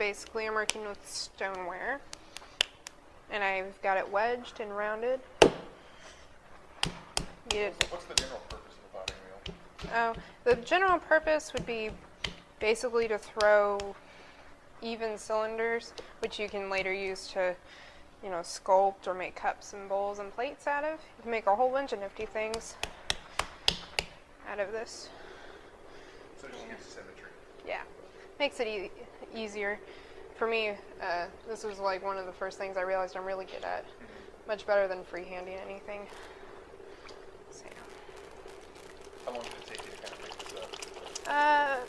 basically I'm working with stoneware, and I've got it wedged and rounded. What's the general purpose of the potting wheel? Oh, the general purpose would be basically to throw even cylinders, which you can later use to, sculpt or make cups and bowls and plates out of. You can make a whole bunch of nifty things out of this. So it just gives symmetry. Yeah, makes it easier. For me, this was like one of the first things I realized I'm really good at. Much better than freehanding anything. So, How long did it take you to kind of pick this up?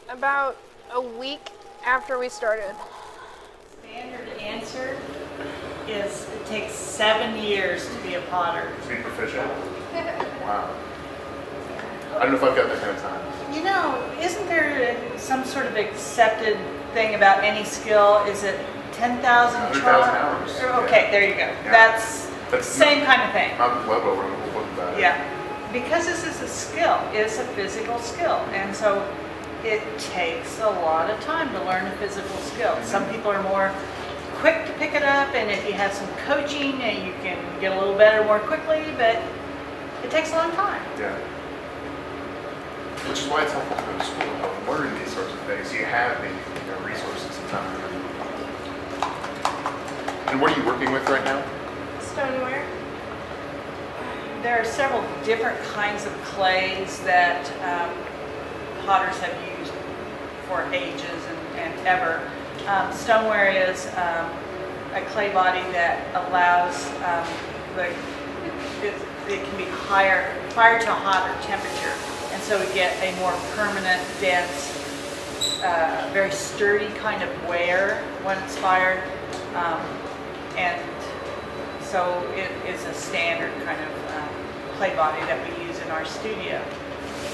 About a week after we started. Standard answer is it takes 7 years to be a potter. To be proficient? Wow. I don't know if I've got that kind of time. Isn't there some sort of accepted thing about any skill? Is it 10,000 100,000 hours. Okay, there you go. Yeah. That's same kind of thing. I'm well over a book about it. Yeah, because this is a skill. It's a physical skill, and so it takes a lot of time to learn a physical skill. Some people are more quick to pick it up, and if you have some coaching, and you can get a little better more quickly, but it takes a long time. Yeah. Which is why it's helpful to go to school and help learn these sorts of things. So you have the resources and time. And what are you working with right now? Stoneware. There are several different kinds of clays that potters have used for ages and ever. Stoneware is a clay body that allows it can be fired to a hotter temperature, and so we get a more permanent, dense, very sturdy kind of wear when it's fired, and so it is a standard kind of clay body that we use in our studio.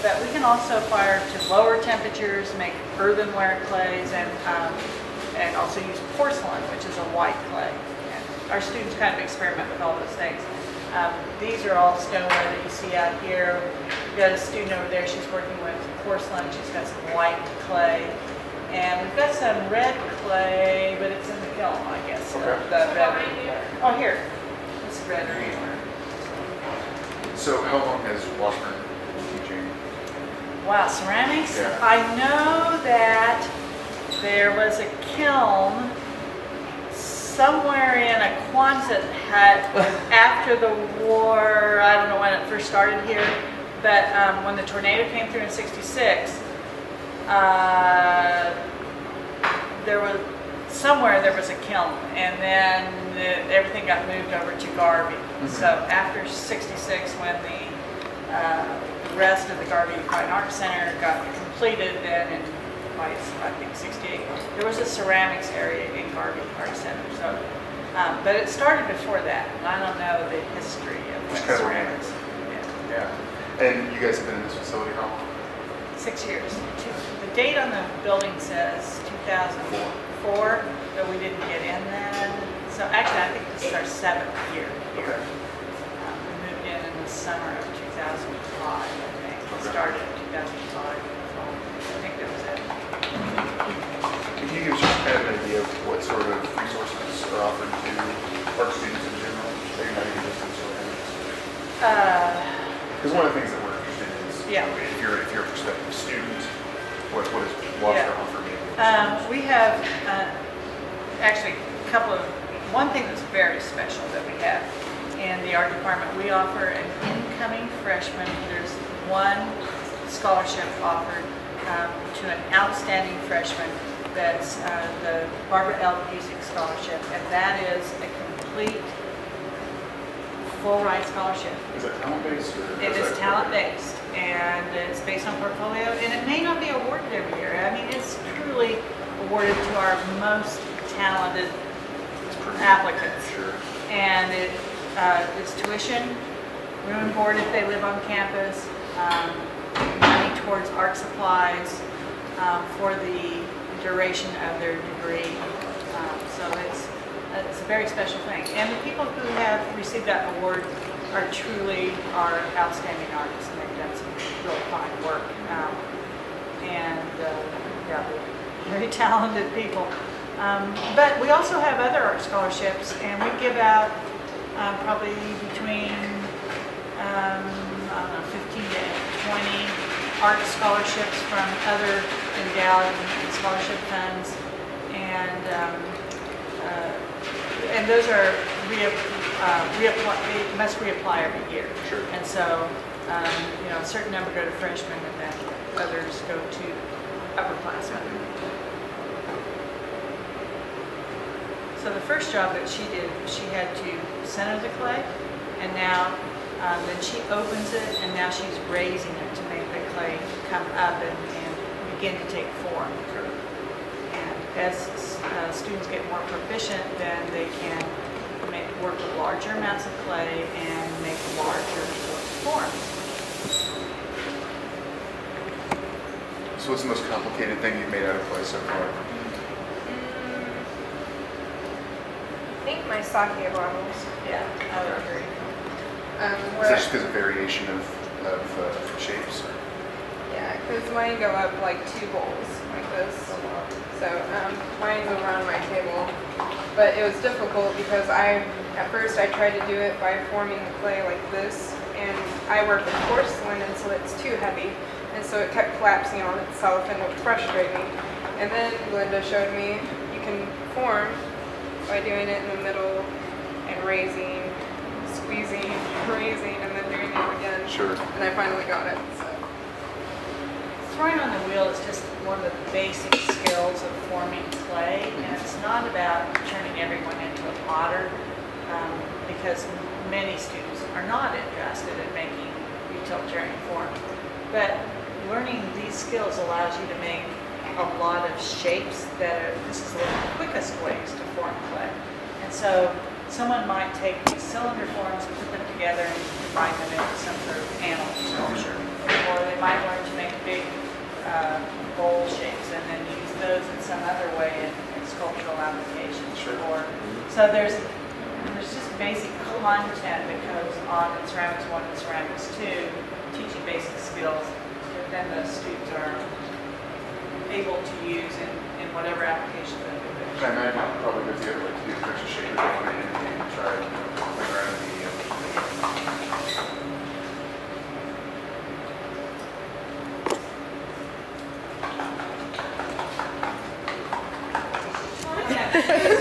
But we can also fire to lower temperatures, make earthenware clays, and also use porcelain, which is a white clay. And our students kind of experiment with all those things. These are all stoneware that you see out here. We've got a student over there, she's working with porcelain. She's got some white clay. And we've got some red clay, but it's in the kiln, I guess. Okay. Oh, here. It's red or anywhere. So how long has Washburn been teaching? Wow, ceramics? Yeah. I know that there was a kiln somewhere in a Quonset hut after the war. I don't know when it first started here, but when the tornado came through in '66, there was a kiln, and then everything got moved over to Garvey. Mm-hmm. So after '66, when the rest of the Garvey Fine Arts Center got completed, then in I think '68, there was a ceramics area in Garvey Arts Center. So, but it started before that, and I don't know the history of ceramics. Yeah. And you guys have been in this facility how long? 6 years. The date on the building says 2004, but we didn't get in then. So actually, I think this is our 7th year here. Okay. We moved in the summer of 2005, I think. We started in 2005. So I think that was it. Can you give us just kind of an idea of what sort of resources are offered to art students in general that you're not even just in ceramics? Because one of the things that we're interested in is, if you're a prospective student, what does Washburn offer me? We have actually one thing that's very special that we have in the art department. We offer an incoming freshman. There's one scholarship offered to an outstanding freshman. That's the Barbara L. Busick Scholarship, and that is a complete full-ride scholarship. Is it talent-based? It is talent-based, and it's based on portfolio, and it may not be awarded every year. I mean, it's truly awarded to our most talented applicants. Sure. And it is tuition, room and board if they live on campus, money towards art supplies for the duration of their degree. So it's a very special thing. And the people who have received that award are truly our outstanding artists, and they've done some really fine work. They're very talented people. But we also have other art scholarships, and we give out probably between I don't know, 15 to 20 art scholarships from other endowed and scholarship funds, and those are they must reapply every year. Sure. And so, a certain number go to freshmen, and then others go to upperclassmen. So the first job that she did, she had to center the clay, and now then she opens it, and now she's raising it to make the clay come up and begin to take form. Okay. And as students get more proficient, then they can work with larger amounts of clay and make larger forms. So what's the most complicated thing you've made out of clay so far? I think my sake bottles. Yeah, I would agree. Is Where, that just because of variation of shapes? Or? yeah, because mine go up like 2 bowls like this. So mine go around my table. But it was difficult because at first I tried to do it by forming the clay like this, and I work with porcelain, and so it's too heavy, and so it kept collapsing on itself and would frustrate me. And then Linda showed me you can form by doing it in the middle and raising, squeezing, raising, and then doing it again. Sure. And I finally got it. So. Throwing on the wheel is just one of the basic skills of forming clay, and it's not about turning everyone into a potter, because many students are not interested in making utilitarian forms. But learning these skills allows you to make a lot of shapes this is one of the quickest ways to form clay. And so someone might take these cylinder forms, put them together, and combine them into some sort of panel sculpture. Or they might learn to make big bowl shapes and then use those in some other way in sculptural applications. Sure. So there's just basic content that goes on in Ceramics 1 and Ceramics 2, teaching basic skills that then the students are able to use in whatever application that they wish. I imagine it probably goes the other way to do the shape and try to play around in the